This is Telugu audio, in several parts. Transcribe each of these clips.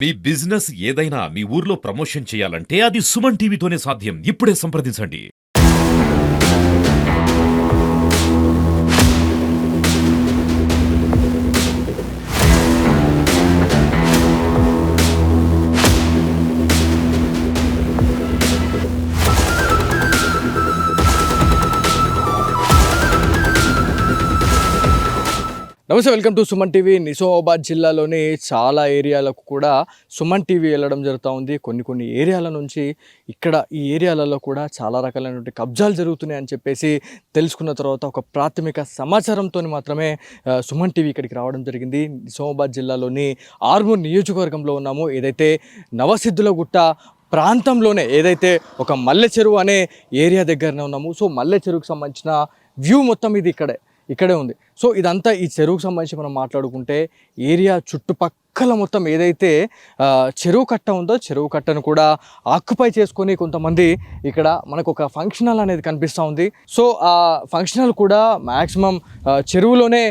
మీ బిజినెస్ ఏదైనా మీ ఊర్లో ప్రమోషన్ చేయాలంటే అది సుమన్ టీవీతోనే సాధ్యం. ఇప్పుడే సంప్రదించండి. నమస్తే, welcome to Suman TV. Nizamabad జిల్లాలోని చాలా ఏరియాలకు కూడా సుమన్ టీవీ వెళ్ళడం జరుగుతూ ఉంది. కొన్ని ఏరియాల నుంచి ఈ ఏరియాలలో కూడా చాలా రకాలైనటువంటి కబ్జాలు జరుగుతున్నాయి అని చెప్పేసి తెలుసుకున్న తర్వాత ఒక ప్రాథమిక సమాచారంతో మాత్రమే సుమన్ టీవీ ఇక్కడికి రావడం జరిగింది. నిజామాబాద్ జిల్లాలోని ఆర్మూర్ నియోజకవర్గంలో ఉన్నాము. ఏదైతే నవసిద్ధులగుట్ట ప్రాంతంలోనే ఏదైతే ఒక మల్లె చెరువు అనే ఏరియా దగ్గరనే ఉన్నాము. సో మల్లె చెరువుకు సంబంధించిన వ్యూ మొత్తం ఇది ఇక్కడే ఉంది. సో ఇదంతా ఈ చెరువుకు సంబంధించి మనం మాట్లాడుకుంటే ఏరియా చుట్టుపక్కల మొత్తం ఏదైతే చెరువు కట్ట ఉందో చెరువు కట్టను కూడా ఆక్యుపై చేసుకొని కొంతమంది ఇక్కడ మనకు ఒక ఫంక్షన్ హాల్ అనేది కనిపిస్తూ ఉంది. సో ఆ ఫంక్షన్ హాల్ కూడా మ్యాక్సిమం చెరువులోనే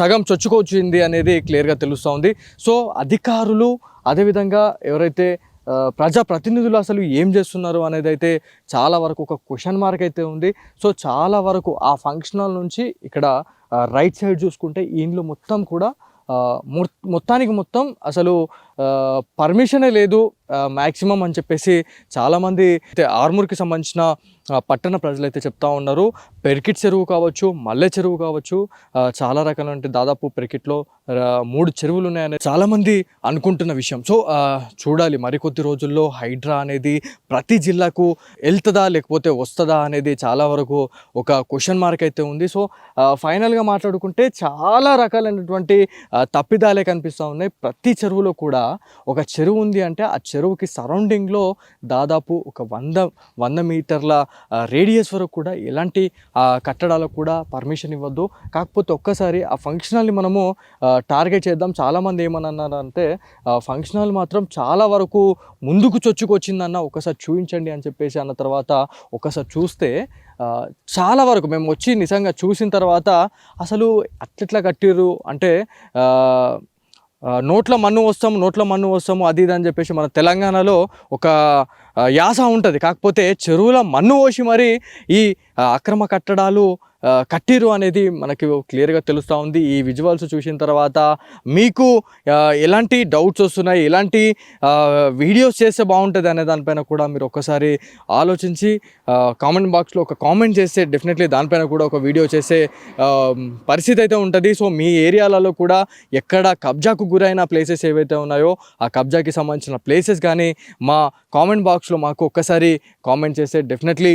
సగం చొచ్చుకొచ్చింది అనేది క్లియర్గా తెలుస్తూ ఉంది. సో అధికారులు అదేవిధంగా ఎవరైతే ప్రజాప్రతినిధులు అసలు ఏం చేస్తున్నారు అనేది అయితే చాలా వరకు ఒక క్వశ్చన్ మార్క్ అయితే ఉంది. సో చాలా వరకు ఆ ఫంక్షన్ హాల్ నుంచి ఇక్కడ రైట్ సైడ్ చూసుకుంటే ఈ ఇండ్లు మొత్తం కూడా మొత్తానికి మొత్తం అసలు పర్మిషనే లేదు మ్యాక్సిమం అని చెప్పేసి చాలామంది ఆర్మూర్కి సంబంధించిన పట్టణ ప్రజలు అయితే చెప్తా ఉన్నారు. పెరికిట్ చెరువు కావచ్చు, మల్లె చెరువు కావచ్చు, చాలా రకాల దాదాపు పెరికిట్లో 3 చెరువులు ఉన్నాయని చాలామంది అనుకుంటున్న విషయం. సో చూడాలి మరికొద్ది రోజుల్లో హైడ్రా అనేది ప్రతి జిల్లాకు వెళ్తుందా లేకపోతే వస్తుందా అనేది చాలా వరకు ఒక క్వశ్చన్ మార్క్ అయితే ఉంది. సో ఫైనల్గా మాట్లాడుకుంటే చాలా రకాలైనటువంటి తప్పిదాలే కనిపిస్తూ ఉన్నాయి. ప్రతి చెరువులో కూడా ఒక చెరువు ఉంది అంటే ఆ చెరువుకి సరౌండింగ్లో దాదాపు ఒక 100 మీటర్ల రేడియస్ వరకు కూడా ఎలాంటి కట్టడాలకు కూడా పర్మిషన్ ఇవ్వద్దు. కాకపోతే ఒక్కసారి ఆ ఫంక్షన్ హాల్ని మనము టార్గెట్ చేద్దాం. చాలామంది ఏమన్నారంటే ఫంక్షన్ హాల్ మాత్రం చాలా వరకు ముందుకు చొచ్చుకొచ్చిందన్న ఒకసారి చూపించండి అని చెప్పేసి అన్న తర్వాత ఒకసారి చూస్తే చాలా వరకు మేము వచ్చి నిజంగా చూసిన తర్వాత అసలు అట్లెట్లా కట్టిర్రు అంటే నోట్ల మన్ను వస్తాము అది ఇది అని చెప్పేసి మన తెలంగాణలో ఒక యాస ఉంటుంది. కాకపోతే చెరువుల మన్ను పోసి మరి ఈ అక్రమ కట్టడాలు కట్టిరు అనేది మనకి క్లియర్గా తెలుస్తూ ఉంది. ఈ విజువల్స్ చూసిన తర్వాత మీకు ఎలాంటి డౌట్స్ వస్తున్నాయి, ఎలాంటి వీడియోస్ చేస్తే బాగుంటుంది అనే దానిపైన కూడా మీరు ఒక్కసారి ఆలోచించి కామెంట్ బాక్స్లో ఒక కామెంట్ చేస్తే డెఫినెట్లీ దానిపైన కూడా ఒక వీడియో చేసే పరిస్థితి అయితే ఉంటుంది. సో మీ ఏరియాలలో కూడా ఎక్కడ కబ్జాకు గురైన ప్లేసెస్ ఏవైతే ఉన్నాయో ఆ కబ్జాకి సంబంధించిన ప్లేసెస్ కానీ మా కామెంట్ బాక్స్లో మాకు ఒక్కసారి కామెంట్ చేస్తే డెఫినెట్లీ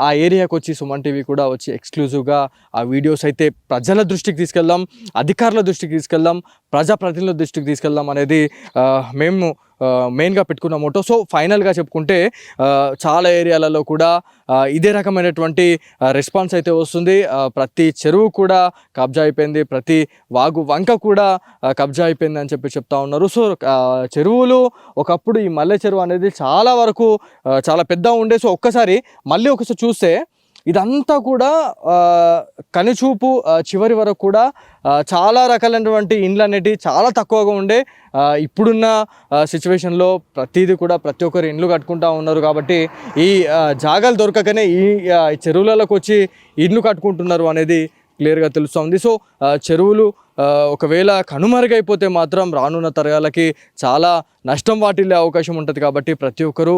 ఆ ఏరియాకి వచ్చి సుమన్ టీవీ కూడా వచ్చి ఎక్స్క్లూజివ్గా ఆ వీడియోస్ అయితే ప్రజల దృష్టికి తీసుకెళ్దాం, అధికారుల దృష్టికి తీసుకెళ్దాం, ప్రజాప్రతినిధుల దృష్టికి తీసుకెళ్దాం అనేది మేము మెయిన్గా పెట్టుకున్న మోటో. సో ఫైనల్గా చెప్పుకుంటే చాలా ఏరియాలలో కూడా ఇదే రకమైనటువంటి రెస్పాన్స్ అయితే వస్తుంది. ప్రతి చెరువు కూడా కబ్జా అయిపోయింది, ప్రతి వాగు వంక కూడా కబ్జా అయిపోయింది అని చెప్పి చెప్తా ఉన్నారు. సో చెరువులు ఒకప్పుడు ఈ మల్లె చెరువు అనేది చాలా వరకు చాలా పెద్ద ఉండే. సో ఒక్కసారి చూస్తే ఇదంతా కూడా కనుచూపు చివరి వరకు కూడా చాలా రకాలైనటువంటి ఇండ్లు అనేటివి చాలా తక్కువగా ఉండే. ఇప్పుడున్న సిచ్యువేషన్లో ప్రతి ఒక్కరు ఇండ్లు కట్టుకుంటూ ఉన్నారు కాబట్టి ఈ జాగాలు దొరకకనే ఈ చెరువులలోకి వచ్చి ఇండ్లు కట్టుకుంటున్నారు అనేది క్లియర్గా తెలుస్తుంది. సో చెరువులు ఒకవేళ కనుమరుగైపోతే మాత్రం రానున్న తరాలకి చాలా నష్టం వాటిల్లే అవకాశం ఉంటుంది. కాబట్టి ప్రతి ఒక్కరూ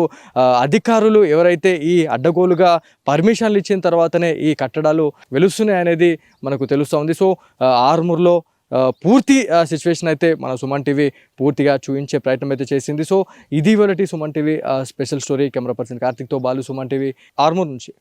అధికారులు ఎవరైతే ఈ అడ్డగోలుగా పర్మిషన్లు ఇచ్చిన తర్వాతనే ఈ కట్టడాలు వెలుస్తున్నాయి అనేది మనకు తెలుస్తుంది. సో ఆర్మూర్లో పూర్తి సిచ్యువేషన్ అయితే మన సుమన్ టీవీ పూర్తిగా చూపించే ప్రయత్నం అయితే చేసింది. సో ఇది ఇవాళ Suman TV special story. Camera person కార్తిక్తో బాలు, సుమన్ టీవీ, ఆర్మూర్ నుంచి.